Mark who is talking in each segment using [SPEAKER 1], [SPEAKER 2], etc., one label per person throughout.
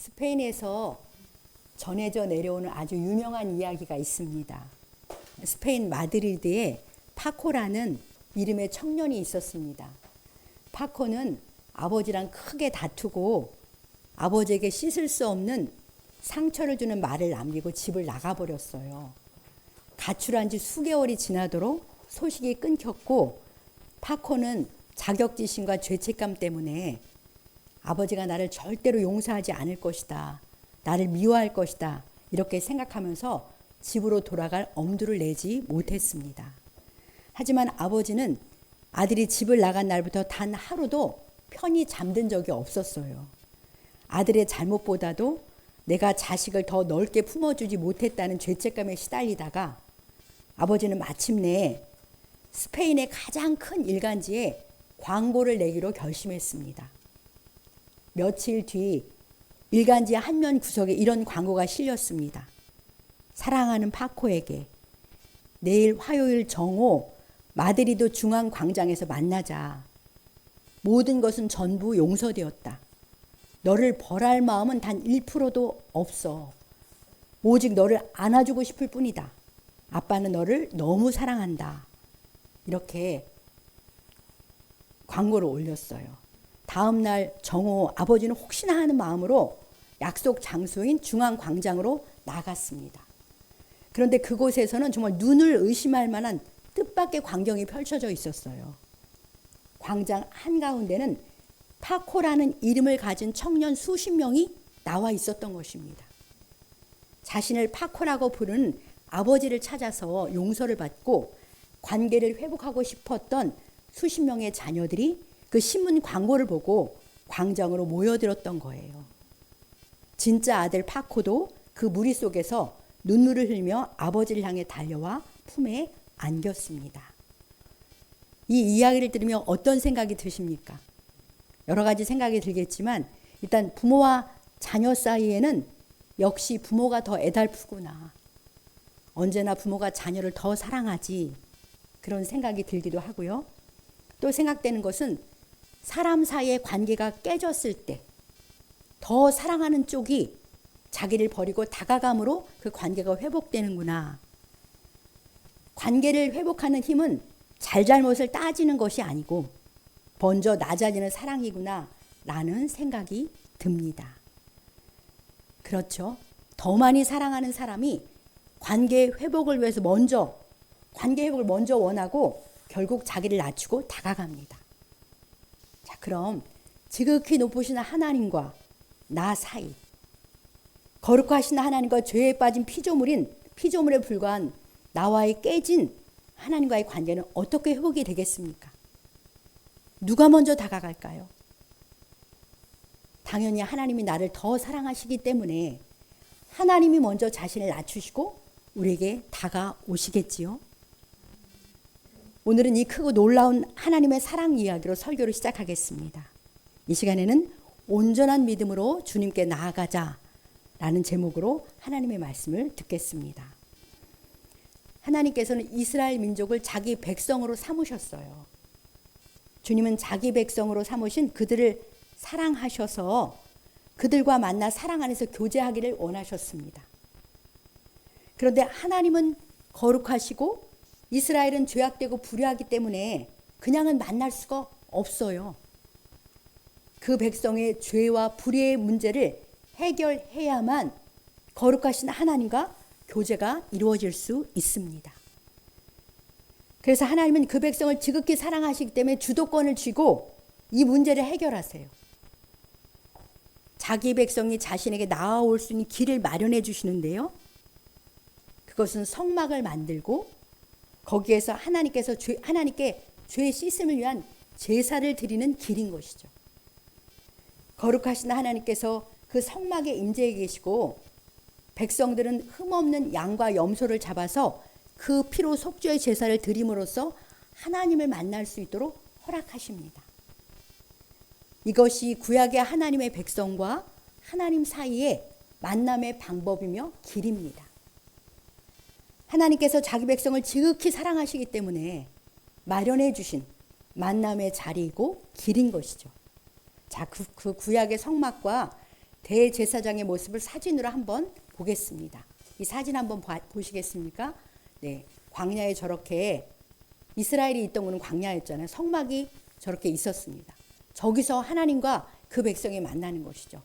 [SPEAKER 1] 스페인에서 전해져 내려오는 아주 유명한 이야기가 있습니다. 스페인 마드리드에 파코라는 이름의 청년이 있었습니다. 파코는 아버지랑 크게 다투고 아버지에게 씻을 수 없는 상처를 주는 말을 남기고 집을 나가버렸어요. 가출한 지 수개월이 지나도록 소식이 끊겼고 파코는 자격지심과 죄책감 때문에 아버지가 나를 절대로 용서하지 않을 것이다. 나를 미워할 것이다. 이렇게 생각하면서 집으로 돌아갈 엄두를 내지 못했습니다. 하지만 아버지는 아들이 집을 나간 날부터 단 하루도 편히 잠든 적이 없었어요. 아들의 잘못보다도 내가 자식을 더 넓게 품어주지 못했다는 죄책감에 시달리다가 아버지는 마침내 스페인의 가장 큰 일간지에 광고를 내기로 결심했습니다. 며칠 뒤 일간지 한면 구석에 이런 광고가 실렸습니다. 사랑하는 파코에게 내일 화요일 정오 마드리드 중앙광장에서 만나자. 모든 것은 전부 용서되었다. 너를 벌할 마음은 단 1%도 없어. 오직 너를 안아주고 싶을 뿐이다. 아빠는 너를 너무 사랑한다. 이렇게 광고를 올렸어요. 다음 날 정오 아버지는 혹시나 하는 마음으로 약속 장소인 중앙광장으로 나갔습니다. 그런데 그곳에서는 정말 눈을 의심할 만한 뜻밖의 광경이 펼쳐져 있었어요. 광장 한가운데는 파코라는 이름을 가진 청년 수십 명이 나와 있었던 것입니다. 자신을 파코라고 부르는 아버지를 찾아서 용서를 받고 관계를 회복하고 싶었던 수십 명의 자녀들이 그 신문 광고를 보고 광장으로 모여들었던 거예요. 진짜 아들 파코도 그 무리 속에서 눈물을 흘리며 아버지를 향해 달려와 품에 안겼습니다. 이 이야기를 들으며 어떤 생각이 드십니까? 여러 가지 생각이 들겠지만 일단 부모와 자녀 사이에는 역시 부모가 더 애달프구나. 언제나 부모가 자녀를 더 사랑하지. 그런 생각이 들기도 하고요. 또 생각되는 것은 사람 사이의 관계가 깨졌을 때 더 사랑하는 쪽이 자기를 버리고 다가감으로 그 관계가 회복되는구나. 관계를 회복하는 힘은 잘잘못을 따지는 것이 아니고 먼저 낮아지는 사랑이구나 라는 생각이 듭니다. 그렇죠. 더 많이 사랑하는 사람이 관계 회복을 위해서 관계 회복을 먼저 원하고 결국 자기를 낮추고 다가갑니다. 자, 그럼 지극히 높으신 하나님과 나 사이, 거룩하신 하나님과 죄에 빠진 피조물에 불과한 나와의 깨진 하나님과의 관계는 어떻게 회복이 되겠습니까? 누가 먼저 다가갈까요? 당연히 하나님이 나를 더 사랑하시기 때문에 하나님이 먼저 자신을 낮추시고 우리에게 다가오시겠지요. 오늘은 이 크고 놀라운 하나님의 사랑 이야기로 설교를 시작하겠습니다. 이 시간에는 온전한 믿음으로 주님께 나아가자 라는 제목으로 하나님의 말씀을 듣겠습니다. 하나님께서는 이스라엘 민족을 자기 백성으로 삼으셨어요. 주님은 자기 백성으로 삼으신 그들을 사랑하셔서 그들과 만나 사랑 안에서 교제하기를 원하셨습니다. 그런데 하나님은 거룩하시고 이스라엘은 죄악되고 불의하기 때문에 그냥은 만날 수가 없어요. 그 백성의 죄와 불의의 문제를 해결해야만 거룩하신 하나님과 교제가 이루어질 수 있습니다. 그래서 하나님은 그 백성을 지극히 사랑하시기 때문에 주도권을 쥐고 이 문제를 해결하세요. 자기 백성이 자신에게 나아올 수 있는 길을 마련해 주시는데요. 그것은 성막을 만들고 거기에서 하나님께 죄 씻음을 위한 제사를 드리는 길인 것이죠. 거룩하신 하나님께서 그 성막에 임재해 계시고 백성들은 흠없는 양과 염소를 잡아서 그 피로 속죄의 제사를 드림으로써 하나님을 만날 수 있도록 허락하십니다. 이것이 구약의 하나님의 백성과 하나님 사이의 만남의 방법이며 길입니다. 하나님께서 자기 백성을 지극히 사랑하시기 때문에 마련해 주신 만남의 자리이고 길인 것이죠. 자, 그 구약의 성막과 대제사장의 모습을 사진으로 한번 보겠습니다. 이 사진 한번 보시겠습니까? 네, 광야에 저렇게 이스라엘이 있던 곳은 광야였잖아요. 성막이 저렇게 있었습니다. 저기서 하나님과 그 백성이 만나는 것이죠.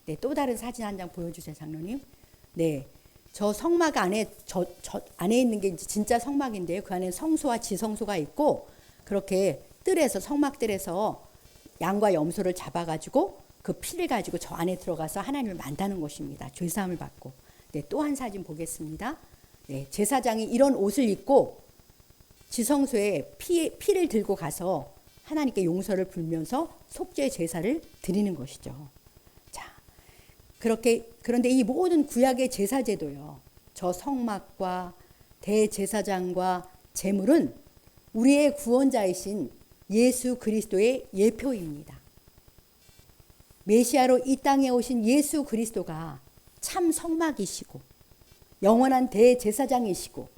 [SPEAKER 1] 네, 또 다른 사진 한 장 보여주세요, 장로님. 네, 저 성막 안에 저 안에 있는 게 진짜 성막인데요. 그 안에 성소와 지성소가 있고 그렇게 뜰에서 성막 뜰에서 양과 염소를 잡아가지고 그 피를 가지고 저 안에 들어가서 하나님을 만나는 것입니다. 죄사함을 받고. 네, 또 한 사진 보겠습니다. 네, 제사장이 이런 옷을 입고 지성소에 피를 들고 가서 하나님께 용서를 빌면서 속죄 제사를 드리는 것이죠. 자, 그런데 이 모든 구약의 제사 제도요, 저 성막과 대제사장과 제물은 우리의 구원자이신 예수 그리스도의 예표입니다. 메시아로 이 땅에 오신 예수 그리스도가 참 성막이시고 영원한 대제사장이시고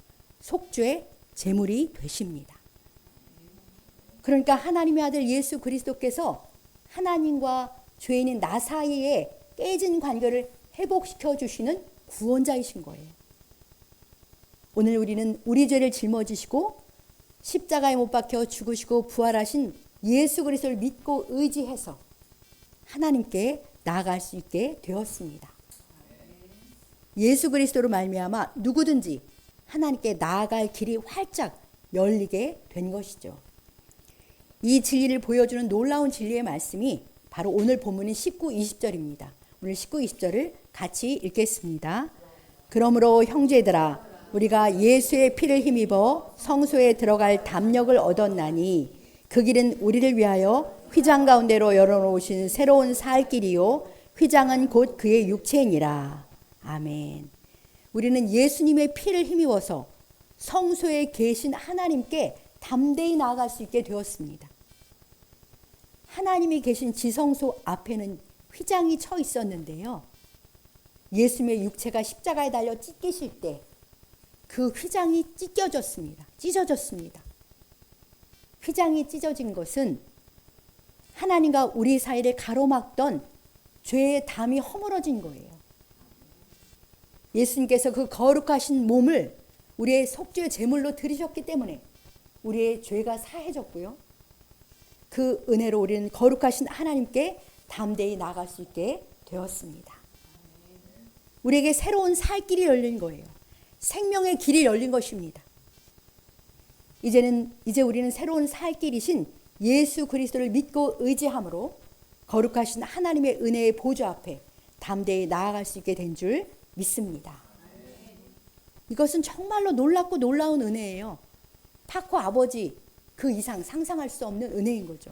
[SPEAKER 1] 속죄의 제물이 되십니다. 그러니까 하나님의 아들 예수 그리스도께서 하나님과 죄인인 나 사이에 깨진 관계를 회복시켜 주시는 구원자이신 거예요. 오늘 우리는 우리 죄를 짊어지시고 십자가에 못 박혀 죽으시고 부활하신 예수 그리스도를 믿고 의지해서 하나님께 나아갈 수 있게 되었습니다. 예수 그리스도로 말미암아 누구든지 하나님께 나아갈 길이 활짝 열리게 된 것이죠. 이 진리를 보여주는 놀라운 진리의 말씀이 바로 오늘 본문인 19, 20절입니다. 오늘 19, 20절을 같이 읽겠습니다. 그러므로 형제들아 우리가 예수의 피를 힘입어 성소에 들어갈 담력을 얻었나니 그 길은 우리를 위하여 휘장 가운데로 열어놓으신 새로운 살 길이요 휘장은 곧 그의 육체니라. 아멘. 우리는 예수님의 피를 힘입어서 성소에 계신 하나님께 담대히 나아갈 수 있게 되었습니다. 하나님이 계신 지성소 앞에는 휘장이 쳐 있었는데요. 예수님의 육체가 십자가에 달려 찢기실 때 그 휘장이 찢어졌습니다. 휘장이 찢어진 것은 하나님과 우리 사이를 가로막던 죄의 담이 허물어진 거예요. 예수님께서 그 거룩하신 몸을 우리의 속죄 제물로 드리셨기 때문에 우리의 죄가 사해졌고요. 그 은혜로 우리는 거룩하신 하나님께 담대히 나아갈 수 있게 되었습니다. 우리에게 새로운 살 길이 열린 거예요. 생명의 길이 열린 것입니다. 이제 우리는 새로운 살 길이신 예수 그리스도를 믿고 의지함으로 거룩하신 하나님의 은혜의 보좌 앞에 담대히 나아갈 수 있게 된 줄 믿습니다. 이것은 정말로 놀랍고 놀라운 은혜예요. 타코 아버지 그 이상 상상할 수 없는 은혜인 거죠.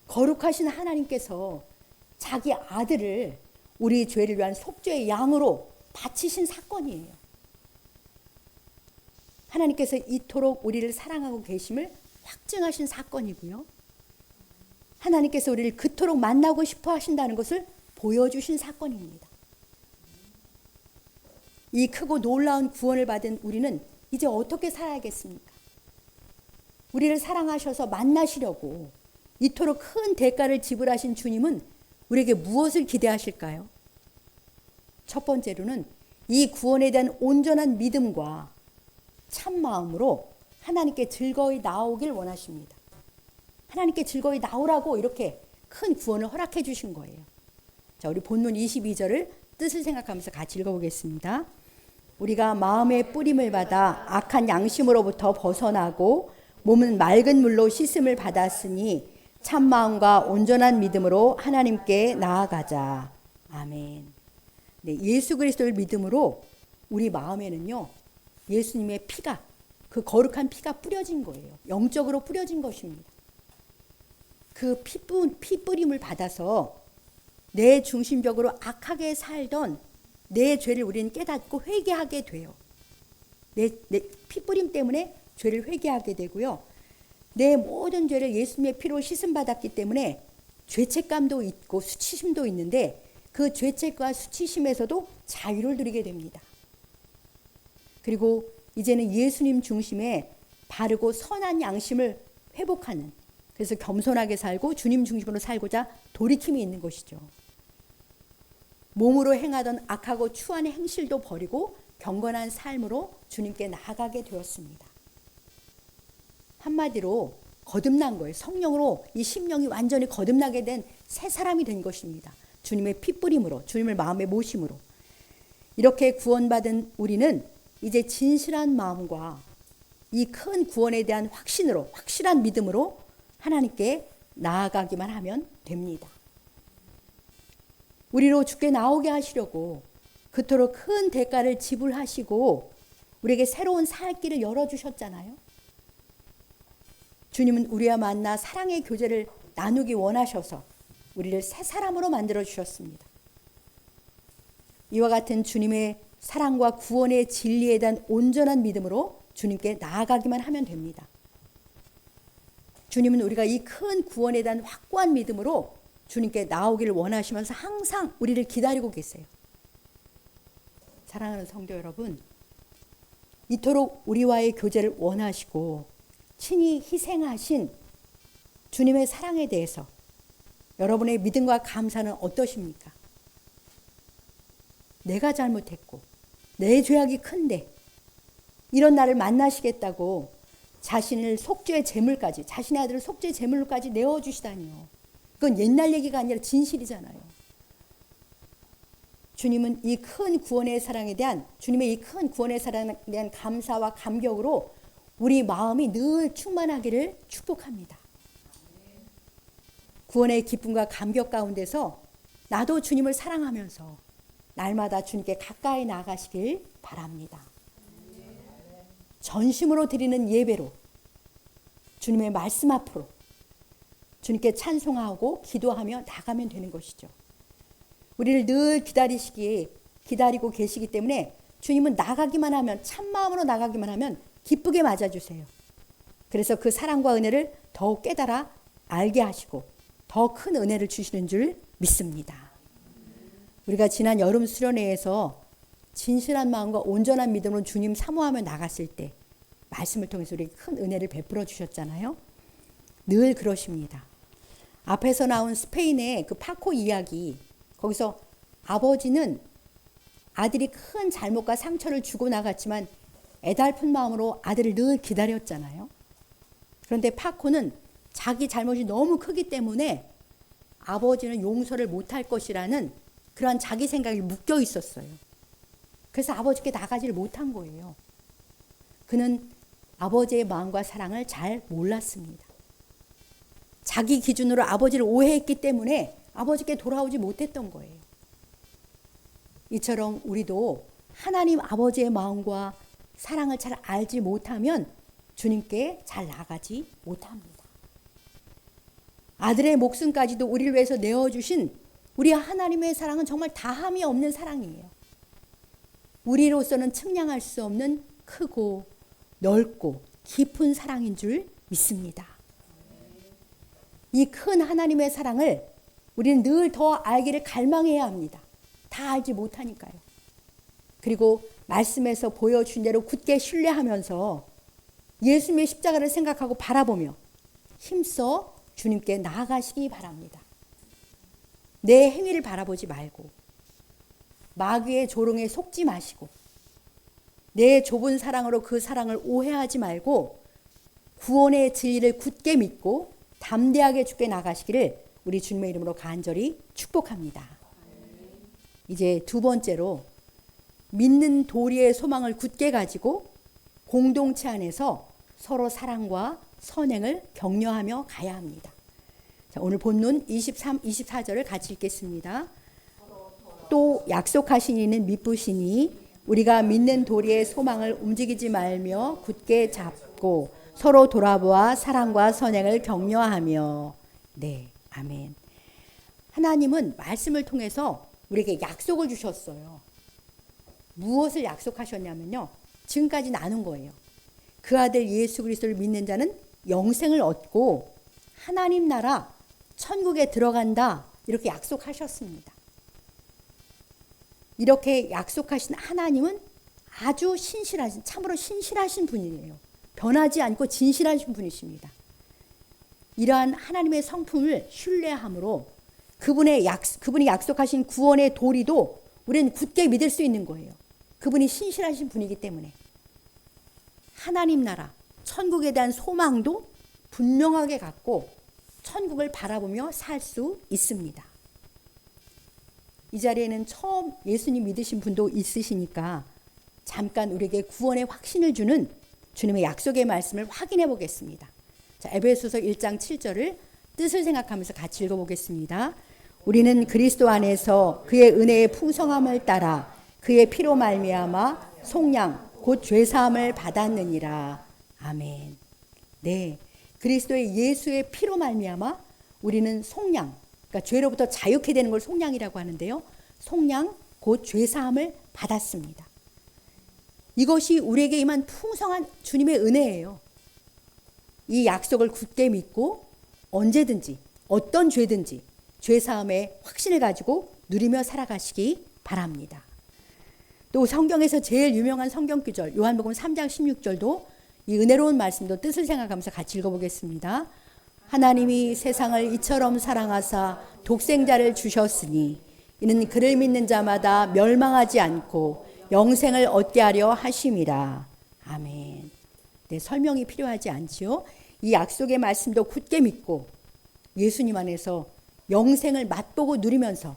[SPEAKER 1] 거룩하신 하나님께서 자기 아들을 우리 죄를 위한 속죄의 양으로 바치신 사건이에요. 하나님께서 이토록 우리를 사랑하고 계심을 확증하신 사건이고요. 하나님께서 우리를 그토록 만나고 싶어 하신다는 것을 보여주신 사건입니다. 이 크고 놀라운 구원을 받은 우리는 이제 어떻게 살아야겠습니까? 우리를 사랑하셔서 만나시려고 이토록 큰 대가를 지불하신 주님은 우리에게 무엇을 기대하실까요? 첫 번째로는 이 구원에 대한 온전한 믿음과 참 마음으로 하나님께 즐거이 나오길 원하십니다. 하나님께 즐거이 나오라고 이렇게 큰 구원을 허락해 주신 거예요. 자, 우리 본문 22절을 뜻을 생각하면서 같이 읽어보겠습니다. 우리가 마음의 뿌림을 받아 악한 양심으로부터 벗어나고 몸은 맑은 물로 씻음을 받았으니 참 마음과 온전한 믿음으로 하나님께 나아가자. 아멘. 네, 예수 그리스도를 믿음으로 우리 마음에는요, 예수님의 피가, 그 거룩한 피가 뿌려진 거예요. 영적으로 뿌려진 것입니다. 그 피 뿌림을 받아서 내 중심적으로 악하게 살던 내 죄를 우리는 깨닫고 회개하게 돼요. 내 피 뿌림 때문에 죄를 회개하게 되고요. 내 모든 죄를 예수님의 피로 씻음받았기 때문에 죄책감도 있고 수치심도 있는데 그 죄책과 수치심에서도 자유를 누리게 됩니다. 그리고 이제는 예수님 중심의 바르고 선한 양심을 회복하는, 그래서 겸손하게 살고 주님 중심으로 살고자 돌이킴이 있는 것이죠. 몸으로 행하던 악하고 추한 행실도 버리고 경건한 삶으로 주님께 나아가게 되었습니다. 한마디로 거듭난 거예요. 성령으로 이 심령이 완전히 거듭나게 된 새 사람이 된 것입니다. 주님의 핏뿌림으로, 주님을 마음에 모심으로. 이렇게 구원받은 우리는 이제 진실한 마음과 이 큰 구원에 대한 확신으로, 확실한 믿음으로 하나님께 나아가기만 하면 됩니다. 우리로 주께 나오게 하시려고 그토록 큰 대가를 지불하시고 우리에게 새로운 살 길을 열어주셨잖아요. 주님은 우리와 만나 사랑의 교제를 나누기 원하셔서 우리를 새 사람으로 만들어 주셨습니다. 이와 같은 주님의 사랑과 구원의 진리에 대한 온전한 믿음으로 주님께 나아가기만 하면 됩니다. 주님은 우리가 이 큰 구원에 대한 확고한 믿음으로 주님께 나오기를 원하시면서 항상 우리를 기다리고 계세요. 사랑하는 성도 여러분, 이토록 우리와의 교제를 원하시고 친히 희생하신 주님의 사랑에 대해서 여러분의 믿음과 감사는 어떠십니까? 내가 잘못했고 내 죄악이 큰데 이런 나를 만나시겠다고 자신을 속죄의 제물까지, 자신의 아들을 속죄의 제물까지 내어주시다니요. 그건 옛날 얘기가 아니라 진실이잖아요. 주님은 이 큰 구원의 사랑에 대한, 주님의 이 큰 구원의 사랑에 대한 감사와 감격으로 우리 마음이 늘 충만하기를 축복합니다. 구원의 기쁨과 감격 가운데서 나도 주님을 사랑하면서 날마다 주님께 가까이 나가시길 바랍니다. 전심으로 드리는 예배로 주님의 말씀 앞으로 주님께 찬송하고 기도하며 나가면 되는 것이죠. 우리를 늘 기다리고 계시기 때문에 주님은 나가기만 하면, 참마음으로 나가기만 하면 기쁘게 맞아주세요. 그래서 그 사랑과 은혜를 더욱 깨달아 알게 하시고 더 큰 은혜를 주시는 줄 믿습니다. 우리가 지난 여름 수련회에서 진실한 마음과 온전한 믿음으로 주님 사모하며 나갔을 때 말씀을 통해서 우리에게 큰 은혜를 베풀어 주셨잖아요. 늘 그러십니다. 앞에서 나온 스페인의 그 파코 이야기, 거기서 아버지는 아들이 큰 잘못과 상처를 주고 나갔지만 애달픈 마음으로 아들을 늘 기다렸잖아요. 그런데 파코는 자기 잘못이 너무 크기 때문에 아버지는 용서를 못할 것이라는 그러한 자기 생각이 묶여 있었어요. 그래서 아버지께 나가지를 못한 거예요. 그는 아버지의 마음과 사랑을 잘 몰랐습니다. 자기 기준으로 아버지를 오해했기 때문에 아버지께 돌아오지 못했던 거예요. 이처럼 우리도 하나님 아버지의 마음과 사랑을 잘 알지 못하면 주님께 잘 나가지 못합니다. 아들의 목숨까지도 우리를 위해서 내어주신 우리 하나님의 사랑은 정말 다함이 없는 사랑이에요. 우리로서는 측량할 수 없는 크고 넓고 깊은 사랑인 줄 믿습니다. 이 큰 하나님의 사랑을 우리는 늘 더 알기를 갈망해야 합니다. 다 알지 못하니까요. 그리고 말씀에서 보여준 대로 굳게 신뢰하면서 예수님의 십자가를 생각하고 바라보며 힘써 주님께 나아가시기 바랍니다. 내 행위를 바라보지 말고 마귀의 조롱에 속지 마시고 내 좁은 사랑으로 그 사랑을 오해하지 말고 구원의 진리를 굳게 믿고 담대하게 주께 나가시기를 우리 주님의 이름으로 간절히 축복합니다. 이제 두 번째로 믿는 도리의 소망을 굳게 가지고 공동체 안에서 서로 사랑과 선행을 격려하며 가야 합니다. 자, 오늘 본문 23, 24절을 같이 읽겠습니다. 또 약속하신 이는 미쁘시니 우리가 믿는 도리의 소망을 움직이지 말며 굳게 잡고 서로 돌아보아 사랑과 선행을 격려하며. 네, 아멘. 하나님은 말씀을 통해서 우리에게 약속을 주셨어요. 무엇을 약속하셨냐면요, 지금까지 나눈 거예요. 그 아들 예수 그리스도를 믿는 자는 영생을 얻고 하나님 나라 천국에 들어간다, 이렇게 약속하셨습니다. 이렇게 약속하신 하나님은 아주 신실하신, 참으로 신실하신 분이에요. 변하지 않고 진실하신 분이십니다. 이러한 하나님의 성품을 신뢰함으로 그분이 약속하신 구원의 도리도 우리는 굳게 믿을 수 있는 거예요. 그분이 신실하신 분이기 때문에. 하나님 나라, 천국에 대한 소망도 분명하게 갖고 천국을 바라보며 살 수 있습니다. 이 자리에는 처음 예수님 믿으신 분도 있으시니까 잠깐 우리에게 구원의 확신을 주는 주님의 약속의 말씀을 확인해 보겠습니다. 자, 에베소서 1장 7절을 뜻을 생각하면서 같이 읽어보겠습니다. 우리는 그리스도 안에서 그의 은혜의 풍성함을 따라 그의 피로 말미암아 속량 곧 죄사함을 받았느니라. 아멘. 네, 그리스도의 예수의 피로 말미암아 우리는 속량, 그러니까 죄로부터 자유케 되는 걸 속량이라고 하는데요. 속량 곧 죄사함을 받았습니다. 이것이 우리에게 임한 풍성한 주님의 은혜예요. 이 약속을 굳게 믿고 언제든지 어떤 죄든지 죄사함의 확신을 가지고 누리며 살아가시기 바랍니다. 또 성경에서 제일 유명한 성경 구절 요한복음 3장 16절도 이 은혜로운 말씀도 뜻을 생각하면서 같이 읽어보겠습니다. 하나님이 세상을 이처럼 사랑하사 독생자를 주셨으니 이는 그를 믿는 자마다 멸망하지 않고 영생을 얻게 하려 하심이라. 아멘. 네, 설명이 필요하지 않지요. 이 약속의 말씀도 굳게 믿고 예수님 안에서 영생을 맛보고 누리면서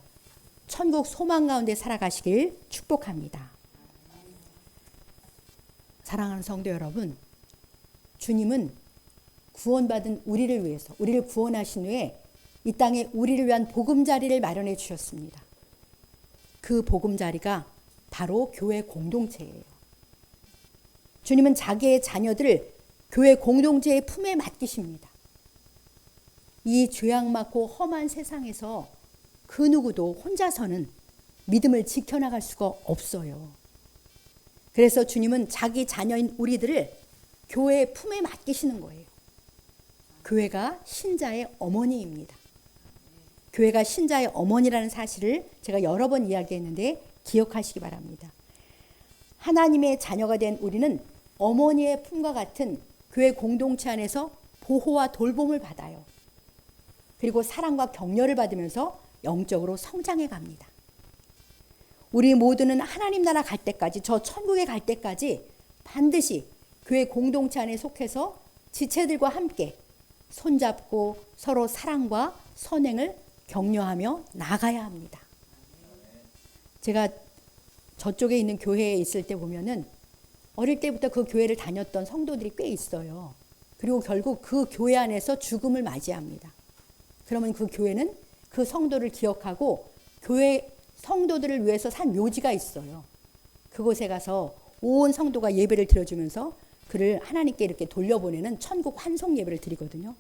[SPEAKER 1] 천국 소망 가운데 살아가시길 축복합니다. 사랑하는 성도 여러분, 주님은 구원받은 우리를 위해서, 우리를 구원하신 후에 이 땅에 우리를 위한 보금자리를 마련해 주셨습니다. 그 보금자리가 바로 교회 공동체예요. 주님은 자기의 자녀들을 교회 공동체의 품에 맡기십니다. 이 죄악 많고 험한 세상에서 그 누구도 혼자서는 믿음을 지켜나갈 수가 없어요. 그래서 주님은 자기 자녀인 우리들을 교회의 품에 맡기시는 거예요. 교회가 신자의 어머니입니다. 교회가 신자의 어머니라는 사실을 제가 여러 번 이야기했는데 기억하시기 바랍니다. 하나님의 자녀가 된 우리는 어머니의 품과 같은 교회 공동체 안에서 보호와 돌봄을 받아요. 그리고 사랑과 격려를 받으면서 영적으로 성장해 갑니다. 우리 모두는 하나님 나라 갈 때까지, 저 천국에 갈 때까지 반드시 교회 공동체 안에 속해서 지체들과 함께 손잡고 서로 사랑과 선행을 격려하며 나가야 합니다. 제가 저쪽에 있는 교회에 있을 때 보면은 어릴 때부터 그 교회를 다녔던 성도들이 꽤 있어요. 그리고 결국 그 교회 안에서 죽음을 맞이합니다. 그러면 그 교회는 그 성도를 기억하고 교회 성도들을 위해서 산 묘지가 있어요. 그곳에 가서 온 성도가 예배를 드려주면서 그를 하나님께 이렇게 돌려보내는 천국 환송 예배를 드리거든요.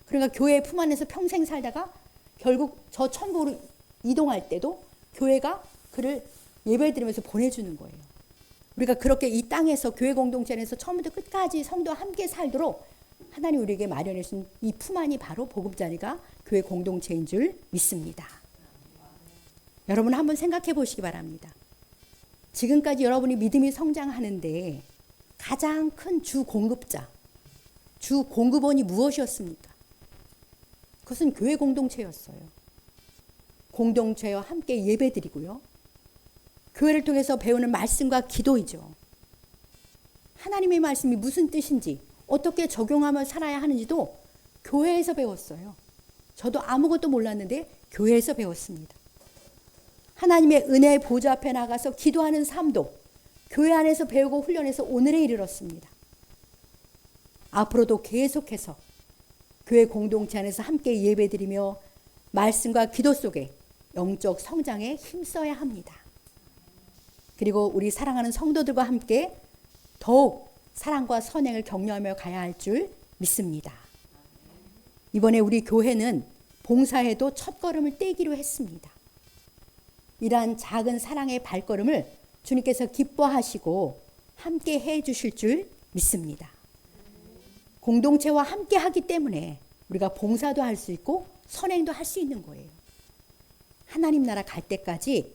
[SPEAKER 1] 그러니까 교회 품 안에서 평생 살다가 결국 저 천국으로 이동할 때도 교회가 그를 예배 드리면서 보내주는 거예요. 우리가 그렇게 이 땅에서 교회 공동체 안에서 처음부터 끝까지 성도와 함께 살도록 하나님 우리에게 마련해 주신 이 품 안이 바로 보금자리가 교회 공동체인 줄 믿습니다. 여러분 한번 생각해 보시기 바랍니다. 지금까지 여러분이 믿음이 성장하는데 가장 큰 주 공급자, 주 공급원이 무엇이었습니까? 그것은 교회 공동체였어요. 공동체와 함께 예배드리고요. 교회를 통해서 배우는 말씀과 기도이죠. 하나님의 말씀이 무슨 뜻인지, 어떻게 적용하며 살아야 하는지도 교회에서 배웠어요. 저도 아무것도 몰랐는데 교회에서 배웠습니다. 하나님의 은혜의 보좌 앞에 나가서 기도하는 삶도 교회 안에서 배우고 훈련해서 오늘에 이르렀습니다. 앞으로도 계속해서 교회 공동체 안에서 함께 예배드리며 말씀과 기도 속에 영적 성장에 힘써야 합니다. 그리고 우리 사랑하는 성도들과 함께 더욱 사랑과 선행을 격려하며 가야 할 줄 믿습니다. 이번에 우리 교회는 봉사에도 첫걸음을 떼기로 했습니다. 이러한 작은 사랑의 발걸음을 주님께서 기뻐하시고 함께 해 주실 줄 믿습니다. 공동체와 함께 하기 때문에 우리가 봉사도 할 수 있고 선행도 할 수 있는 거예요. 하나님 나라 갈 때까지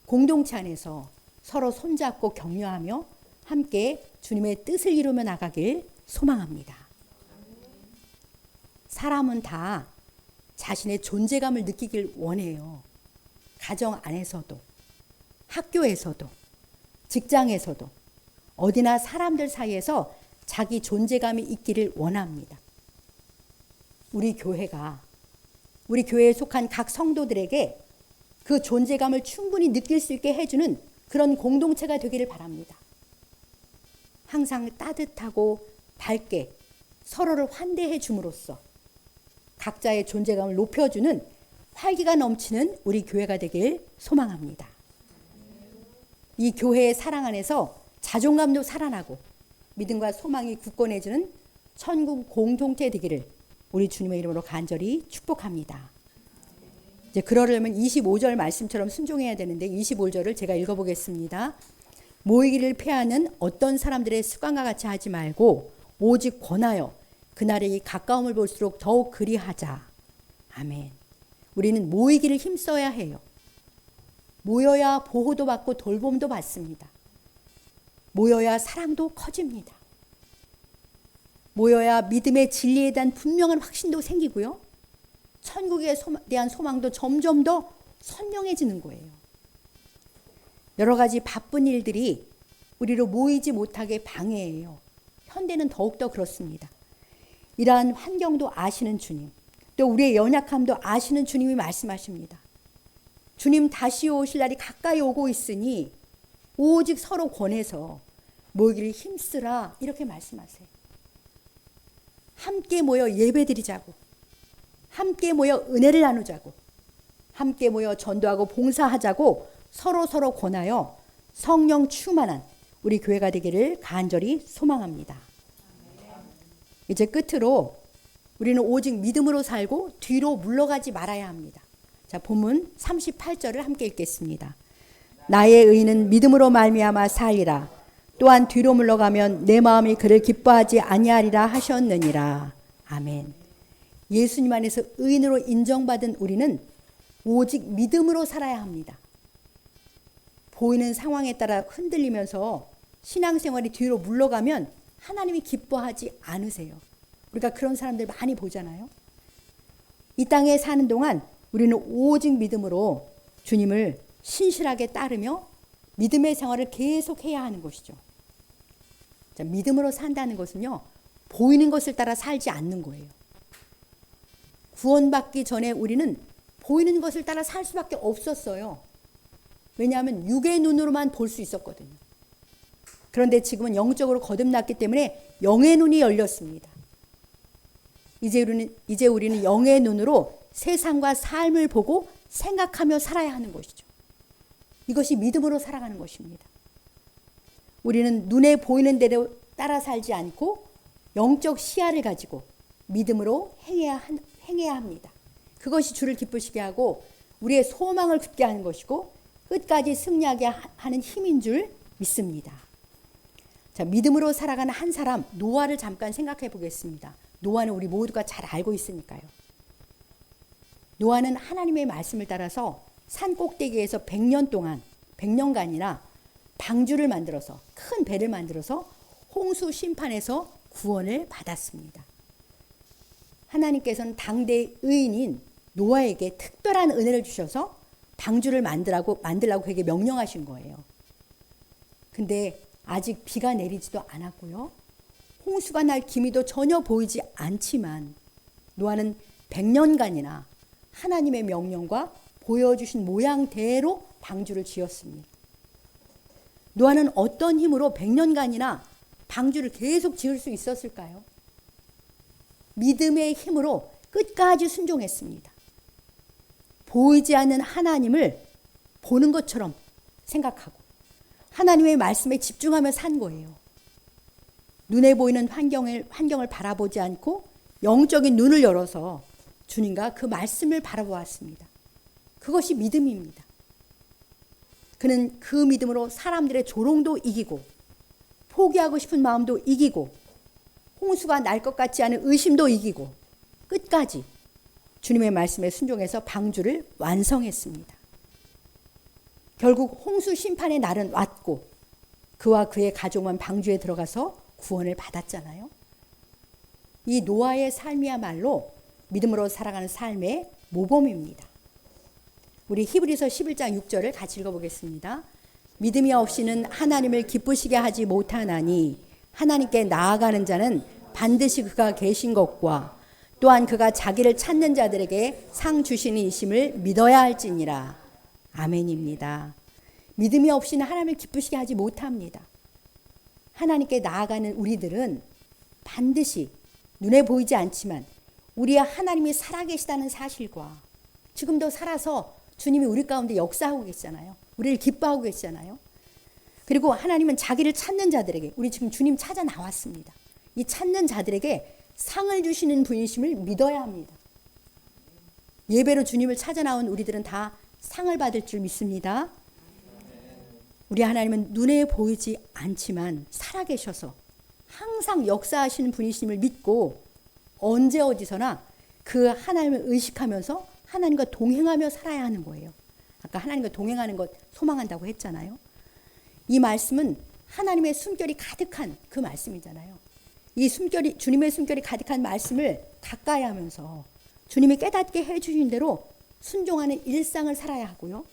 [SPEAKER 1] 공동체 안에서 서로 손잡고 격려하며 함께 주님의 뜻을 이루며 나가길 소망합니다. 사람은 다 자신의 존재감을 느끼길 원해요. 가정 안에서도, 학교에서도, 직장에서도, 어디나 사람들 사이에서 자기 존재감이 있기를 원합니다. 우리 교회에 속한 각 성도들에게 그 존재감을 충분히 느낄 수 있게 해주는 그런 공동체가 되기를 바랍니다. 항상 따뜻하고 밝게 서로를 환대해 줌으로써 각자의 존재감을 높여주는 활기가 넘치는 우리 교회가 되길 소망합니다. 이 교회의 사랑 안에서 자존감도 살아나고 믿음과 소망이 굳건해지는 천국 공동체 되기를 우리 주님의 이름으로 간절히 축복합니다. 이제 그러려면 25절 말씀처럼 순종해야 되는데 25절을 제가 읽어보겠습니다. 모이기를 패하는 어떤 사람들의 습관과 같이 하지 말고 오직 권하여 그날의 가까움을 볼수록 더욱 그리하자. 아멘. 우리는 모이기를 힘써야 해요. 모여야 보호도 받고 돌봄도 받습니다. 모여야 사랑도 커집니다. 모여야 믿음의 진리에 대한 분명한 확신도 생기고요. 천국에 대한 소망도 점점 더 선명해지는 거예요. 여러 가지 바쁜 일들이 우리로 모이지 못하게 방해해요. 현대는 더욱더 그렇습니다. 이러한 환경도 아시는 주님, 또 우리의 연약함도 아시는 주님이 말씀하십니다. 주님 다시 오실 날이 가까이 오고 있으니 오직 서로 권해서 모이기를 힘쓰라 이렇게 말씀하세요. 함께 모여 예배드리자고, 함께 모여 은혜를 나누자고, 함께 모여 전도하고 봉사하자고 서로 권하여 성령 충만한 우리 교회가 되기를 간절히 소망합니다. 이제 끝으로 우리는 오직 믿음으로 살고 뒤로 물러가지 말아야 합니다. 자, 본문 38절을 함께 읽겠습니다. 나의 의인은 믿음으로 말미암아 살리라. 또한 뒤로 물러가면 내 마음이 그를 기뻐하지 아니하리라 하셨느니라. 아멘. 예수님 안에서 의인으로 인정받은 우리는 오직 믿음으로 살아야 합니다. 보이는 상황에 따라 흔들리면서 신앙생활이 뒤로 물러가면 하나님이 기뻐하지 않으세요. 우리가 그런 사람들 많이 보잖아요. 이 땅에 사는 동안 우리는 오직 믿음으로 주님을 신실하게 따르며 믿음의 생활을 계속해야 하는 것이죠. 자, 믿음으로 산다는 것은요, 보이는 것을 따라 살지 않는 거예요. 구원받기 전에 우리는 보이는 것을 따라 살 수밖에 없었어요. 왜냐하면 육의 눈으로만 볼 수 있었거든요. 그런데 지금은 영적으로 거듭났기 때문에 영의 눈이 열렸습니다. 이제 우리는 영의 눈으로 세상과 삶을 보고 생각하며 살아야 하는 것이죠. 이것이 믿음으로 살아가는 것입니다. 우리는 눈에 보이는 대로 따라 살지 않고 영적 시야를 가지고 믿음으로 행해야 합니다. 그것이 주를 기쁘시게 하고 우리의 소망을 굳게 하는 것이고 끝까지 승리하게 하는 힘인 줄 믿습니다. 자, 믿음으로 살아가는 한 사람 노아를 잠깐 생각해 보겠습니다. 노아는 우리 모두가 잘 알고 있으니까요. 노아는 하나님의 말씀을 따라서 산 꼭대기에서 100년간이나 방주를 만들어서 큰 배를 만들어서 홍수 심판에서 구원을 받았습니다. 하나님께서는 당대의 의인인 노아에게 특별한 은혜를 주셔서 방주를 만들라고 그에게 명령하신 거예요. 근데 아직 비가 내리지도 않았고요. 홍수가 날 기미도 전혀 보이지 않지만 노아는 100년간이나 하나님의 명령과 보여주신 모양대로 방주를 지었습니다. 노아는 어떤 힘으로 100년간이나 방주를 계속 지을 수 있었을까요? 믿음의 힘으로 끝까지 순종했습니다. 보이지 않는 하나님을 보는 것처럼 생각하고 하나님의 말씀에 집중하며 산 거예요. 눈에 보이는 환경을 바라보지 않고 영적인 눈을 열어서 주님과 그 말씀을 바라보았습니다. 그것이 믿음입니다. 그는 그 믿음으로 사람들의 조롱도 이기고 포기하고 싶은 마음도 이기고 홍수가 날 것 같지 않은 의심도 이기고 끝까지 주님의 말씀에 순종해서 방주를 완성했습니다. 결국 홍수 심판의 날은 왔고 그와 그의 가족만 방주에 들어가서 구원을 받았잖아요. 이 노아의 삶이야말로 믿음으로 살아가는 삶의 모범입니다. 우리 히브리서 11장 6절을 같이 읽어보겠습니다. 믿음이 없이는 하나님을 기쁘시게 하지 못하나니 하나님께 나아가는 자는 반드시 그가 계신 것과 또한 그가 자기를 찾는 자들에게 상 주시는 이심을 믿어야 할지니라. 아멘입니다. 믿음이 없이는 하나님을 기쁘시게 하지 못합니다. 하나님께 나아가는 우리들은 반드시 눈에 보이지 않지만 우리의 하나님이 살아계시다는 사실과 지금도 살아서 주님이 우리 가운데 역사하고 계시잖아요. 우리를 기뻐하고 계시잖아요. 그리고 하나님은 자기를 찾는 자들에게, 우리 지금 주님 찾아 나왔습니다. 이 찾는 자들에게 상을 주시는 분이심을 믿어야 합니다. 예배로 주님을 찾아 나온 우리들은 다 상을 받을 줄 믿습니다. 우리 하나님은 눈에 보이지 않지만 살아계셔서 항상 역사하시는 분이심을 믿고 언제 어디서나 그 하나님을 의식하면서 하나님과 동행하며 살아야 하는 거예요. 아까 하나님과 동행하는 것 소망한다고 했잖아요. 이 말씀은 하나님의 숨결이 가득한 그 말씀이잖아요. 이 숨결이, 주님의 숨결이 가득한 말씀을 가까이 하면서 주님이 깨닫게 해주신 대로 순종하는 일상을 살아야 하고요.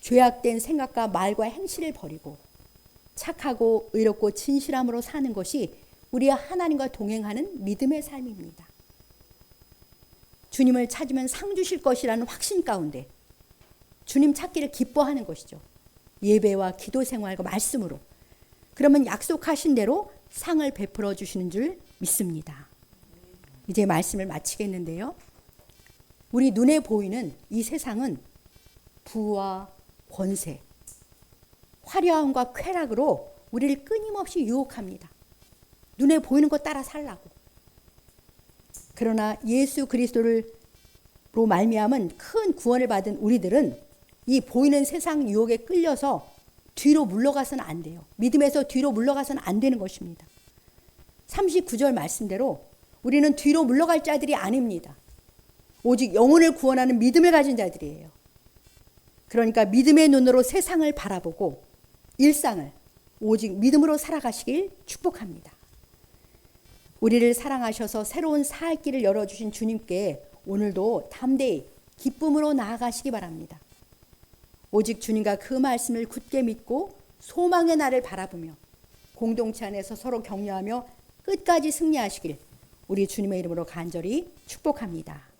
[SPEAKER 1] 죄악된 생각과 말과 행실을 버리고 착하고 의롭고 진실함으로 사는 것이 우리와 하나님과 동행하는 믿음의 삶입니다. 주님을 찾으면 상 주실 것이라는 확신 가운데 주님 찾기를 기뻐하는 것이죠. 예배와 기도 생활과 말씀으로. 그러면 약속하신 대로 상을 베풀어 주시는 줄 믿습니다. 이제 말씀을 마치겠는데요. 우리 눈에 보이는 이 세상은 부와 권세, 화려함과 쾌락으로 우리를 끊임없이 유혹합니다. 눈에 보이는 것 따라 살라고. 그러나 예수 그리스도로 말미암은 큰 구원을 받은 우리들은 이 보이는 세상 유혹에 끌려서 뒤로 물러가서는 안 돼요. 믿음에서 뒤로 물러가서는 안 되는 것입니다. 39절 말씀대로 우리는 뒤로 물러갈 자들이 아닙니다. 오직 영혼을 구원하는 믿음을 가진 자들이에요. 그러니까 믿음의 눈으로 세상을 바라보고 일상을 오직 믿음으로 살아가시길 축복합니다. 우리를 사랑하셔서 새로운 살 길을 열어주신 주님께 오늘도 담대히 기쁨으로 나아가시기 바랍니다. 오직 주님과 그 말씀을 굳게 믿고 소망의 날을 바라보며 공동체 안에서 서로 격려하며 끝까지 승리하시길 우리 주님의 이름으로 간절히 축복합니다.